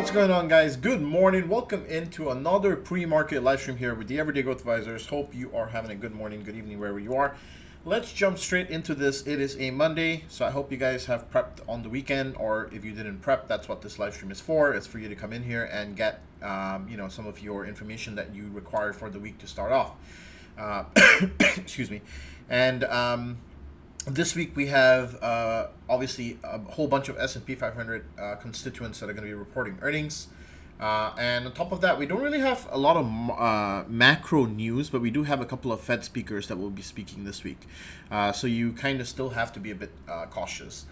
What's going on, guys? Good morning. Welcome into another pre-market live stream here with the Everyday Growth Advisors. Hope you are having a good morning, good evening, wherever you are. Let's jump straight into this. It is a Monday, so I hope you guys have prepped on the weekend, or if you didn't prep, that's what this live stream is for. It's for you to come in here and get some of your information that you require for the week to start off. Excuse me. And this week we have obviously a whole bunch of S&P 500 constituents that are going to be reporting earnings. And on top of that, we don't really have a lot of macro news, but we do have a couple of Fed speakers that will be speaking this week. So you kind of still have to be a bit cautious.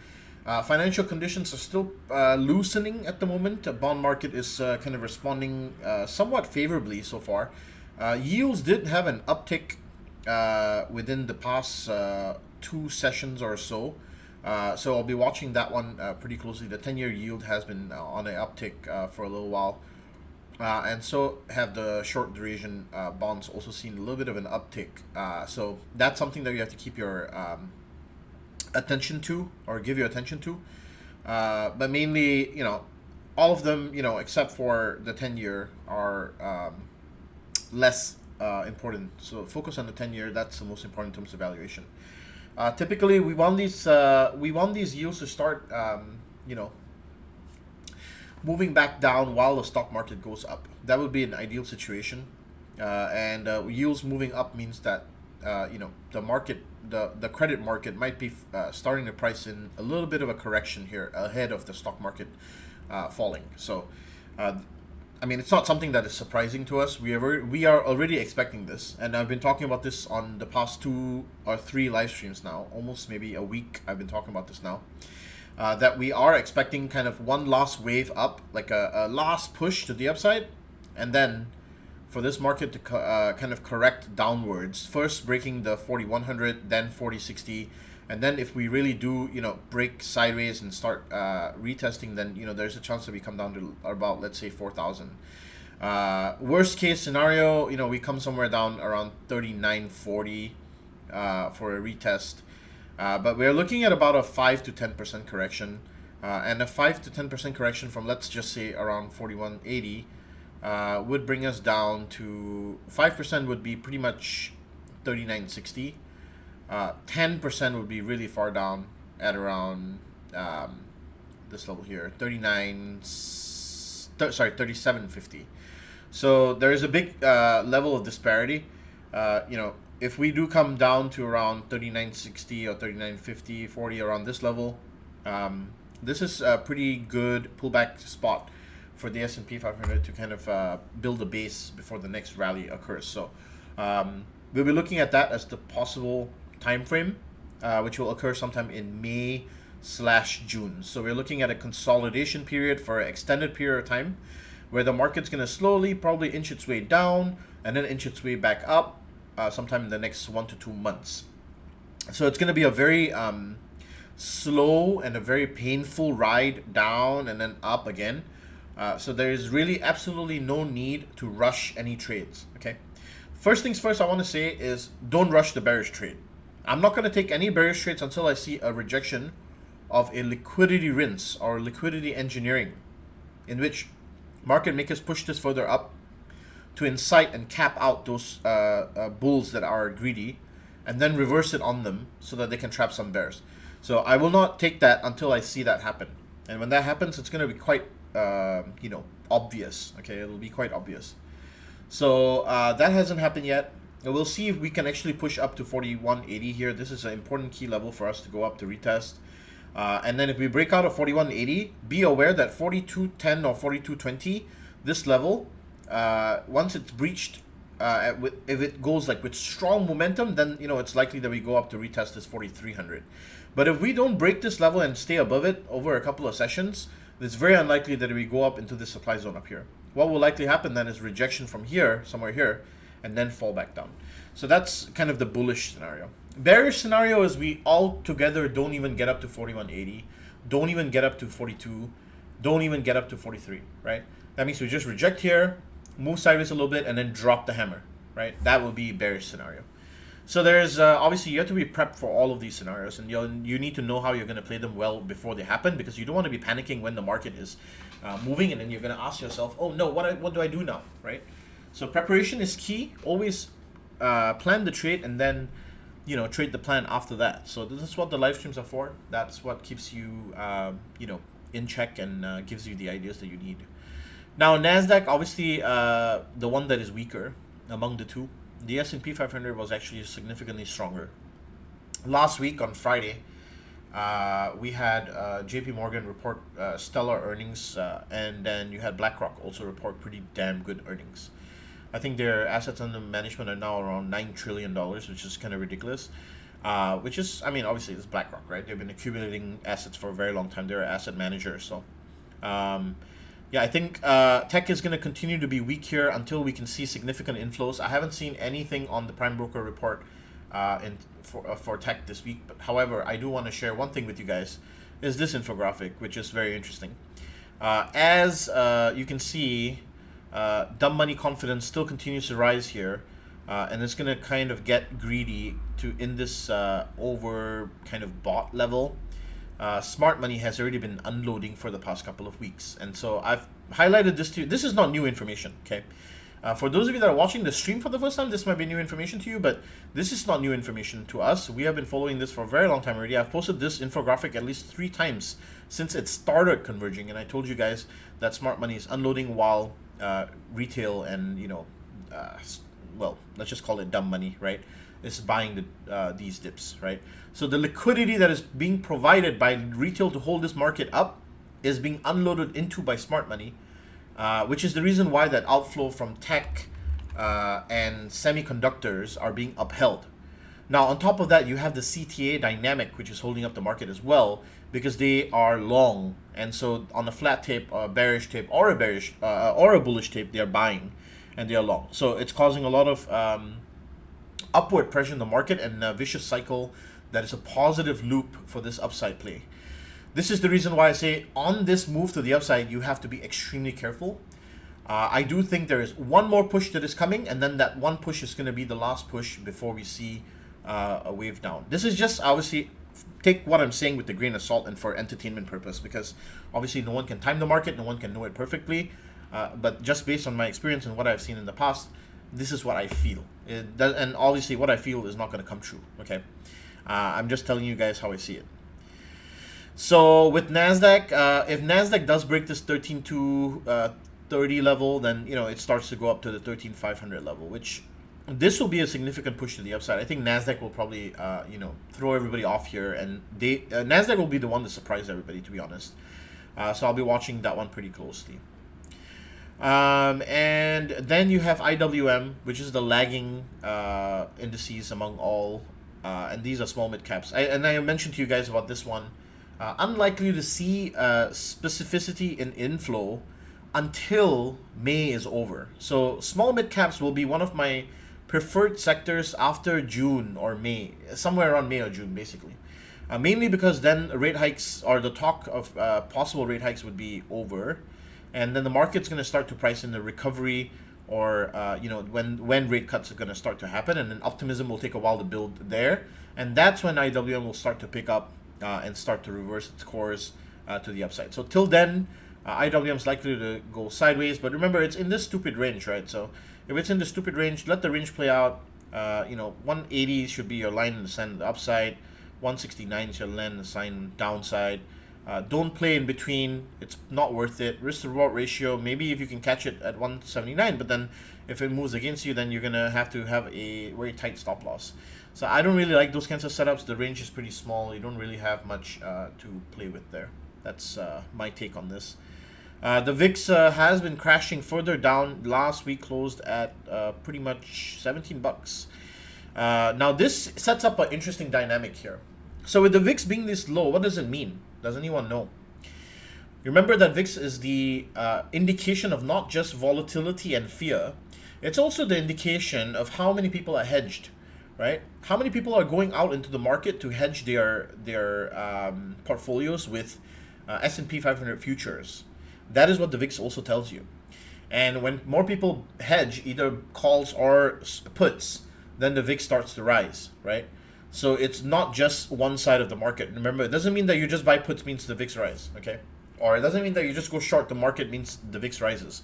Financial conditions are still loosening at the moment. The bond market is kind of responding somewhat favorably so far. Yields did have an uptick within the past 2 sessions or so. So I'll be watching that one pretty closely. The 10-year yield has been on an uptick for a little while. And so have the short duration bonds also seen a little bit of an uptick. So that's something that you have to keep your attention to, or give your attention to. But mainly, all of them, except for the 10-year are less important. So focus on the 10-year. That's the most important in terms of valuation. Typically, we want these yields to start, moving back down while the stock market goes up. That would be an ideal situation. And yields moving up means that the market, the credit market might be starting to price in a little bit of a correction here ahead of the stock market falling. So, it's not something that is surprising to us. We are already expecting this, and I've been talking about this on the past 2 or 3 live streams now, almost maybe a week. I've been talking about this now, that we are expecting kind of one last wave up, like a last push to the upside, and then for this market to kind of correct downwards, first breaking the 4100, then 4060. And then if we really do, break sideways and start retesting, then, there's a chance that we come down to about, let's say, 4,000. Worst case scenario, we come somewhere down around 3940 for a retest. But we're looking at about a 5 to 10% correction. And a 5 to 10% correction from, let's just say, around 4180 would bring us down to 5% would be pretty much 3960. 10% would be really far down at around this level here, 3750. So there is a big level of disparity. If we do come down to around 3960 or 3950, 40, around this level, this is a pretty good pullback spot for the S&P 500 to kind of build a base before the next rally occurs. So we'll be looking at that as the possible time frame, which will occur sometime in May/June. So we're looking at a consolidation period for an extended period of time, where the market's going to slowly probably inch its way down and then inch its way back up sometime in the next 1 to 2 months. So it's going to be a very slow and a very painful ride down and then up again. So there is really absolutely no need to rush any trades. Okay. First things first, I want to say is don't rush the bearish trade. I'm not going to take any bearish trades until I see a rejection of a liquidity rinse or liquidity engineering, in which market makers push this further up to incite and cap out those bulls that are greedy, and then reverse it on them so that they can trap some bears. So I will not take that until I see that happen. And when that happens, it's going to be quite obvious. Okay, it'll be quite obvious. So that hasn't happened yet. We'll see if we can actually push up to 4180 here. This is an important key level for us to go up to retest. And then if we break out of 4180, be aware that 4210 or 4220, this level, once it's breached, if it goes like with strong momentum, then it's likely that we go up to retest this 4300. But if we don't break this level and stay above it over a couple of sessions, it's very unlikely that we go up into the supply zone up here. What will likely happen then is rejection from here, somewhere here, and then fall back down. So that's kind of the bullish scenario. Bearish scenario is we all together don't even get up to 4180, don't even get up to 42, don't even get up to 43, right? That means we just reject here, move sideways a little bit, and then drop the hammer, right? That will be bearish scenario. So there's obviously you have to be prepped for all of these scenarios, and you need to know how you're going to play them well before they happen, because you don't want to be panicking when the market is moving, and then you're going to ask yourself, oh no, what do I do now, right? So preparation is key. Always plan the trade, and then trade the plan after that. So this is what the live streams are for. That's what keeps you in check and gives you the ideas that you need. Now NASDAQ, obviously the one that is weaker among the two. The S&P 500 was actually significantly stronger. Last week on Friday, we had JP Morgan report stellar earnings, and then you had BlackRock also report pretty damn good earnings. I think their assets under management are now around $9 trillion, which is kind of ridiculous. Which is, I mean, obviously it's BlackRock, right? They've been accumulating assets for a very long time. They're an asset manager, so... yeah, I think tech is going to continue to be weak here until we can see significant inflows. I haven't seen anything on the prime broker report for tech this week. But however, I do want to share one thing with you guys. Is this infographic, which is very interesting. As you can see, dumb money confidence still continues to rise here. And it's going to kind of get greedy to in this over kind of bought level. Smart money has already been unloading for the past couple of weeks, and so I've highlighted this to you. This is not new information, okay? For those of you that are watching the stream for the first time, this might be new information to you, but this is not new information to us. We have been following this for a very long time already. I've posted this infographic at least 3 times since it started converging, and I told you guys that smart money is unloading while retail and, well, let's just call it dumb money, right? Is buying these dips, right? So the liquidity that is being provided by retail to hold this market up is being unloaded into by smart money, which is the reason why that outflow from tech and semiconductors are being upheld. Now, on top of that, you have the CTA dynamic, which is holding up the market as well, because they are long, and so on a flat tape, a bearish tape, or a bullish tape, they are buying, and they are long. So it's causing a lot of upward pressure in the market and a vicious cycle that is a positive loop for this upside play. This is the reason why I say on this move to the upside, you have to be extremely careful. I do think there is one more push that is coming, and then that one push is going to be the last push before we see a wave down. This is just obviously take what I'm saying with a grain of salt and for entertainment purpose, because obviously no one can time the market, no one can know it perfectly. But just based on my experience and what I've seen in the past, this is what I feel. And obviously what I feel is not going to come true, okay? I'm just telling you guys how I see it. So with NASDAQ, if NASDAQ does break this 13,230 level, then, it starts to go up to the 13,500 level, which this will be a significant push to the upside. I think NASDAQ will probably, throw everybody off here, and NASDAQ will be the one to surprise everybody, to be honest. So I'll be watching that one pretty closely. And then you have IWM, which is the lagging indices among all, and these are small mid caps. I mentioned to you guys about this one. Unlikely to see specificity in inflow until May is over. So small mid caps will be one of my preferred sectors after June or May, somewhere around May or June, basically. Mainly because then rate hikes, or the talk of possible rate hikes, would be over. And then the market's going to start to price in the recovery, or when rate cuts are going to start to happen, and then optimism will take a while to build there, and that's when IWM will start to pick up and start to reverse its course to the upside. So till then, IWM is likely to go sideways, but remember, it's in this stupid range, right? So if it's in the stupid range, let the range play out. 180 should be your line in the sand, the upside. 169 is your line in the sign downside. Don't play in between. It's not worth it. Risk to reward ratio, maybe if you can catch it at 179, but then if it moves against you, then you're going to have a very tight stop loss. So I don't really like those kinds of setups. The range is pretty small. You don't really have much to play with there. That's my take on this. The VIX has been crashing further down. Last week closed at pretty much 17 bucks. Now this sets up an interesting dynamic here. So with the VIX being this low, what does it mean? Does anyone know? Remember that VIX is the indication of not just volatility and fear. It's also the indication of how many people are hedged, right? How many people are going out into the market to hedge their portfolios with S&P 500 futures. That is what the VIX also tells you. And when more people hedge either calls or puts, then the VIX starts to rise, right? So it's not just one side of the market. Remember, it doesn't mean that you just buy puts means the VIX rise, okay? Or it doesn't mean that you just go short the market means the VIX rises.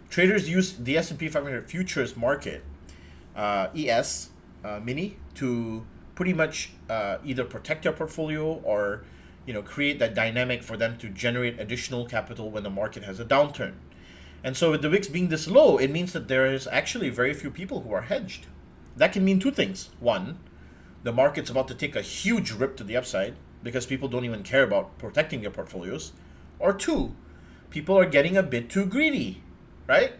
Traders use the S&P 500 futures market, ES mini, to pretty much either protect their portfolio or create that dynamic for them to generate additional capital when the market has a downturn. And so with the VIX being this low, it means that there is actually very few people who are hedged. That can mean two things. One, the market's about to take a huge rip to the upside because people don't even care about protecting their portfolios. Or two, people are getting a bit too greedy, right?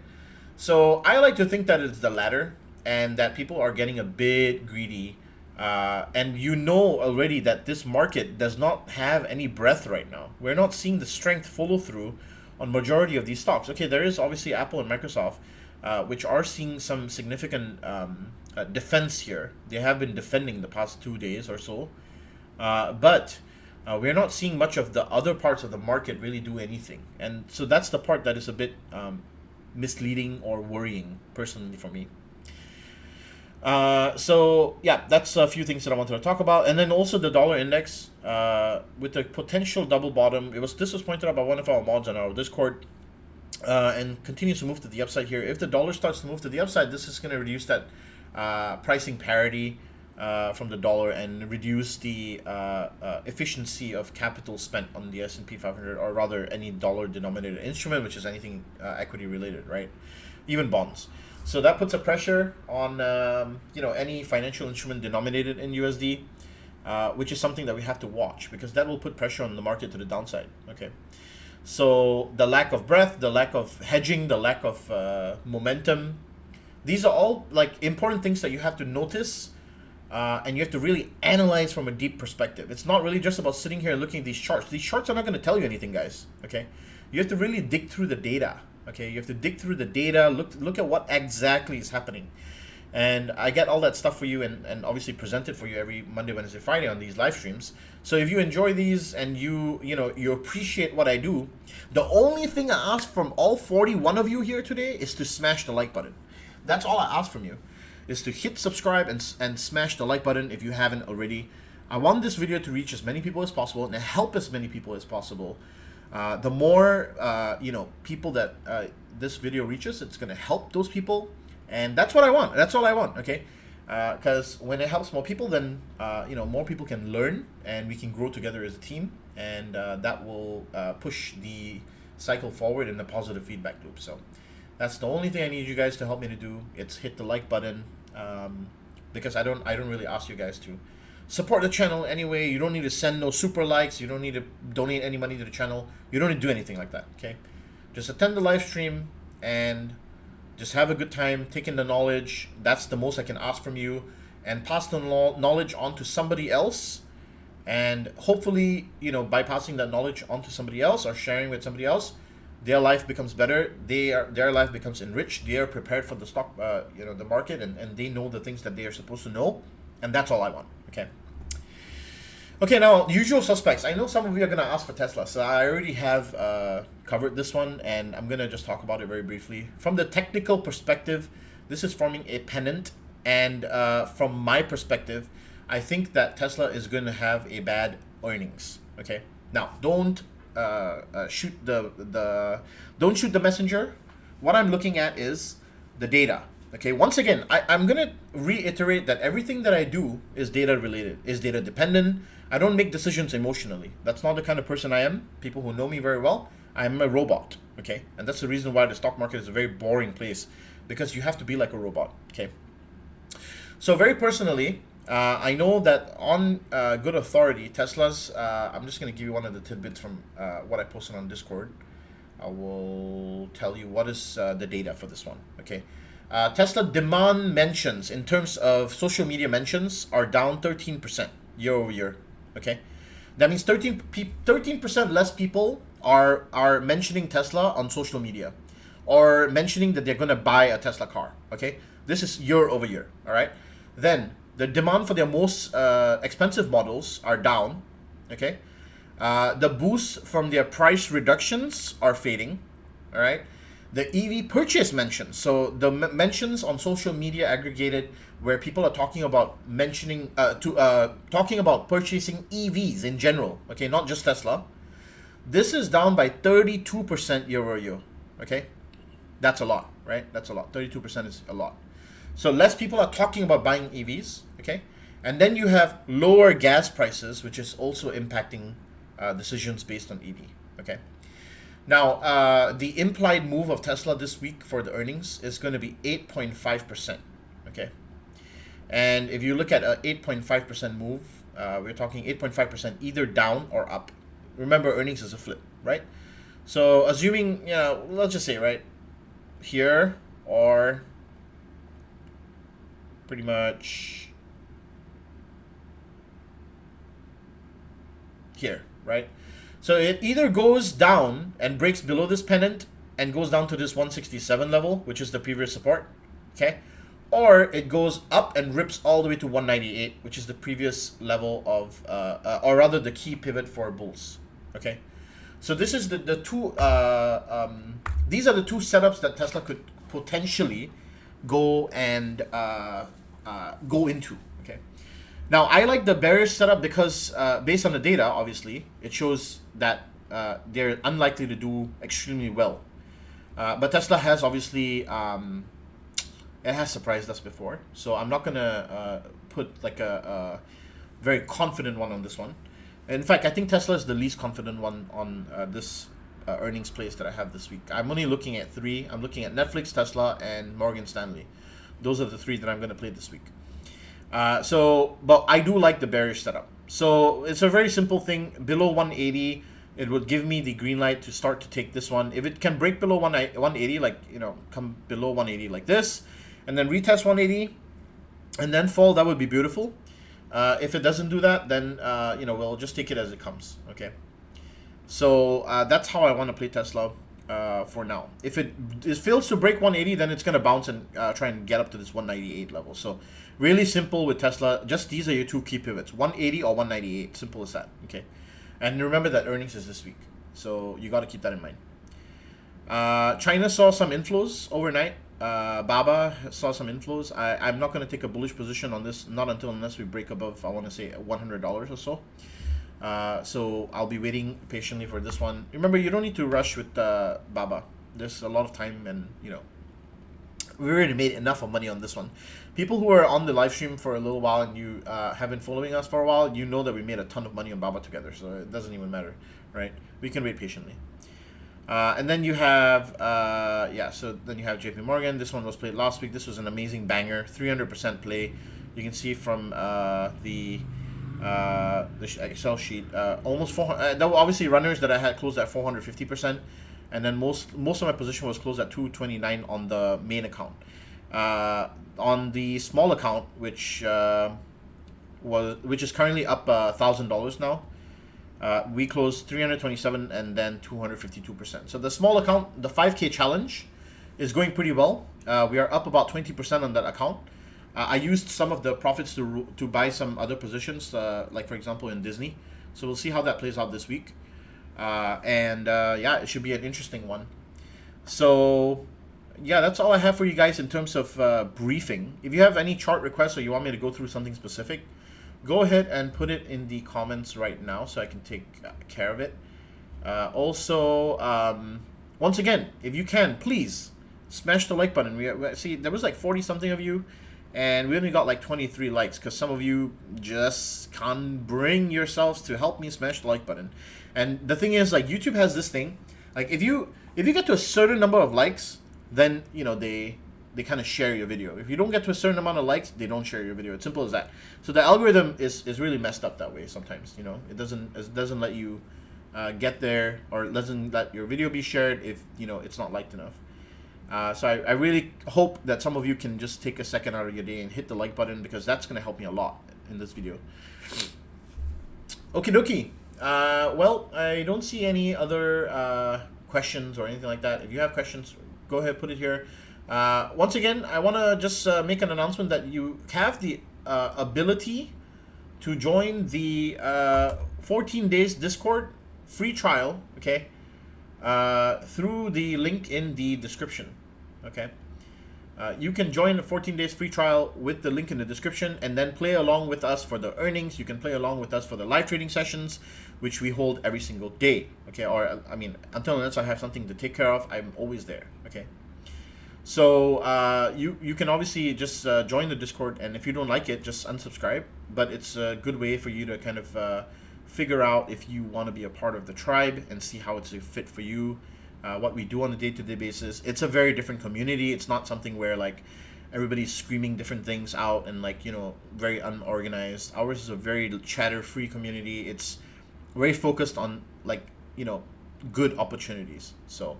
So I like to think that it's the latter, and that people are getting a bit greedy. And already that this market does not have any breadth right now. We're not seeing the strength follow through on majority of these stocks. Okay, there is obviously Apple and Microsoft, which are seeing some significant defense here. They have been defending the past 2 days or so. But we're not seeing much of the other parts of the market really do anything. And so that's the part that is a bit misleading or worrying, personally, for me. So yeah, that's a few things that I wanted to talk about. And then also the dollar index, with the potential double bottom. This was pointed out by one of our mods on our Discord, and continues to move to the upside here. If the dollar starts to move to the upside, this is going to reduce that pricing parity from the dollar and reduce the efficiency of capital spent on the S&P 500, or rather any dollar denominated instrument, which is anything equity related, right? Even bonds. So that puts a pressure on any financial instrument denominated in USD, which is something that we have to watch, because that will put pressure on the market to the downside. Okay, so the lack of breadth, the lack of hedging, the lack of momentum, these are all like important things that you have to notice, and you have to really analyze from a deep perspective. It's not really just about sitting here and looking at these charts. These charts are not going to tell you anything, guys. Okay, you have to really dig through the data. Okay, you have to dig through the data, look at what exactly is happening. And I get all that stuff for you and obviously present it for you every Monday, Wednesday, Friday on these live streams. So if you enjoy these and you appreciate what I do, the only thing I ask from all 41 of you here today is to smash the like button. That's all I ask from you, is to hit subscribe and smash the like button if you haven't already. I want this video to reach as many people as possible and help as many people as possible. The more people that this video reaches, it's going to help those people, and that's what I want. That's all I want. Okay, because when it helps more people, then more people can learn, and we can grow together as a team, and that will push the cycle forward in a positive feedback loop. So that's the only thing I need you guys to help me to do. It's hit the like button, because I don't really ask you guys to support the channel anyway. You don't need to send no super likes. You don't need to donate any money to the channel. You don't need to do anything like that, okay? Just attend the live stream and just have a good time, take in the knowledge. That's the most I can ask from you. And pass the knowledge on to somebody else. And hopefully, by passing that knowledge on to somebody else or sharing with somebody else, their life becomes better. Their life becomes enriched. They are prepared for the stock, the market, and they know the things that they are supposed to know. And that's all I want. Okay, now, usual suspects. I know some of you are going to ask for Tesla, so I already have covered this one, and I'm going to just talk about it very briefly. From the technical perspective, this is forming a pennant, and from my perspective, I think that Tesla is going to have a bad earnings. Okay, now, don't shoot the messenger. What I'm looking at is the data. Okay, once again, I'm going to reiterate that everything that I do is data related, is data dependent. I don't make decisions emotionally. That's not the kind of person I am. People who know me very well, I'm a robot, okay? And that's the reason why the stock market is a very boring place, because you have to be like a robot, okay? So very personally, I know that on good authority, Tesla's, I'm just going to give you one of the tidbits from what I posted on Discord. I will tell you what is the data for this one, okay? Tesla demand mentions in terms of social media mentions are down 13% year over year. Okay, that means 13% less people are mentioning Tesla on social media, or mentioning that they're going to buy a Tesla car. Okay, this is year over year. All right, then the demand for their most expensive models are down. Okay, the boost from their price reductions are fading. All right. the EV purchase mentions. So the mentions on social media aggregated where people are talking about talking about purchasing EVs in general. Okay, not just Tesla. This is down by 32% year over year. Okay, that's a lot, right? That's a lot. 32% is a lot. So less people are talking about buying EVs. Okay, and then you have lower gas prices, which is also impacting decisions based on EV. Okay. Now, the implied move of Tesla this week for the earnings is going to be 8.5%. Okay. And if you look at a 8.5% move, we're talking 8.5% either down or up. Remember, earnings is a flip, right? So assuming, let's just say, right, here or pretty much here, right? So it either goes down and breaks below this pennant and goes down to this 167 level, which is the previous support, okay? Or it goes up and rips all the way to 198, which is the previous level of, or rather the key pivot for bulls, okay? So this is the two, these are the two setups that Tesla could potentially go and go into, okay? Now, I like the bearish setup because based on the data, obviously, it shows that they're unlikely to do extremely well. But Tesla has obviously, it has surprised us before. So I'm not going to put like a very confident one on this one. In fact, I think Tesla is the least confident one on this earnings place that I have this week. I'm only looking at three. I'm looking at Netflix, Tesla, and Morgan Stanley. Those are the three that I'm going to play this week. But I do like the bearish setup. So it's a very simple thing. Below 180, it would give me the green light to start to take this one. If it can break below 180, like, come below 180 like this, and then retest 180, and then fall, that would be beautiful. If it doesn't do that, then, we'll just take it as it comes, okay? So that's how I want to play Tesla for now. If it fails to break 180, then it's going to bounce and try and get up to this 198 level. So really simple with Tesla. Just these are your two key pivots, 180 or 198. Simple as that, okay? And remember that earnings is this week. So you got to keep that in mind. China saw some inflows overnight. Baba saw some inflows. I'm not going to take a bullish position on this, not unless we break above, I want to say, $100 or so. So I'll be waiting patiently for this one. Remember, you don't need to rush with Baba. There's a lot of time, and we already made enough of money on this one. People who are on the live stream for a little while and you have been following us for a while, you know that we made a ton of money on Baba together, so it doesn't even matter, right? We can wait patiently. And then you have, so then you have JP Morgan. This one was played last week. This was an amazing banger, 300% play. You can see from the Excel sheet, almost 400. There were obviously runners that I had closed at 450%, and then most of my position was closed at 229 on the main account. On the small account, which is currently up $1,000 now, we closed 327 and then 252%. So the small account, the 5K challenge, is going pretty well. We are up about 20% on that account. I used some of the profits to buy some other positions, like for example in Disney. So we'll see how that plays out this week. It should be an interesting one. So yeah, that's all I have for you guys in terms of briefing. If you have any chart requests or you want me to go through something specific, go ahead and put it in the comments right now so I can take care of it. Once again, if you can, please smash the like button. We see there was like 40 something of you, and we only got like 23 likes because some of you just can't bring yourselves to help me smash the like button. And the thing is, like, YouTube has this thing, like if you get to a certain number of likes, then they kind of share your video. If you don't get to a certain amount of likes, they don't share your video. It's simple as that. So the algorithm is really messed up that way sometimes. It doesn't let you get there, or it doesn't let your video be shared if it's not liked enough. So I really hope that some of you can just take a second out of your day and hit the like button, because that's going to help me a lot in this video. Okie dokie. Well, I don't see any other questions or anything like that. If you have questions, go ahead, put it here. Once again, I want to just make an announcement that you have the ability to join the 14 days Discord free trial, okay? through the link in the description. Okay. You can join a 14 days free trial with the link in the description and then play along with us for the earnings. You can play along with us for the live trading sessions, which we hold every single day. Okay, or I mean, until unless I have something to take care of, I'm always there. Okay. So you can obviously just join the Discord, and if you don't like it, just unsubscribe. But it's a good way for you to kind of figure out if you want to be a part of the tribe and see how it's a fit for you. What we do on a day-to-day basis. It's a very different community. It's not something where like everybody's screaming different things out and like, you know, very unorganized. Ours is a very chatter-free community. It's very focused on like, you know, good opportunities. So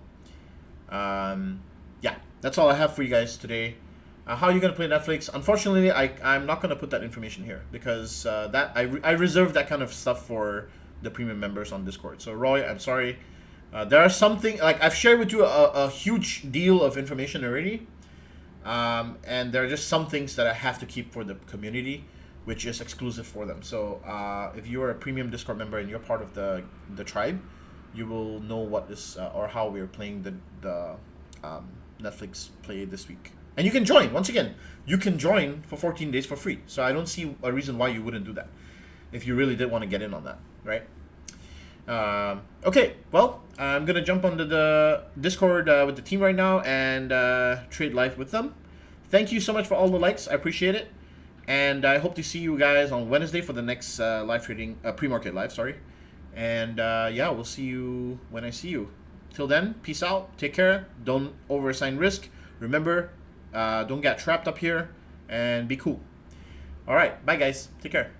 yeah, that's all I have for you guys today. How are you gonna play Netflix? Unfortunately, I'm not gonna put that information here because that I reserve that kind of stuff for the premium members on Discord. So Roy, I'm sorry. There are something like I've shared with you a huge deal of information already, and there are just some things that I have to keep for the community, which is exclusive for them. So if you are a premium Discord member and you're part of the tribe, you will know what is or how we are playing the Netflix play this week. And you can join. Once again, you can join for 14 days for free. So I don't see a reason why you wouldn't do that if you really did want to get in on that, right? Okay, well, I'm gonna jump onto the Discord with the team right now and trade live with them. Thank you so much for all the likes. I appreciate it. And I hope to see you guys on Wednesday for the next live trading, pre-market live, sorry. And yeah, we'll see you when I see you. Till then, peace out. Take care. Don't overassign risk. Remember, don't get trapped up here and be cool. All right, bye guys. Take care.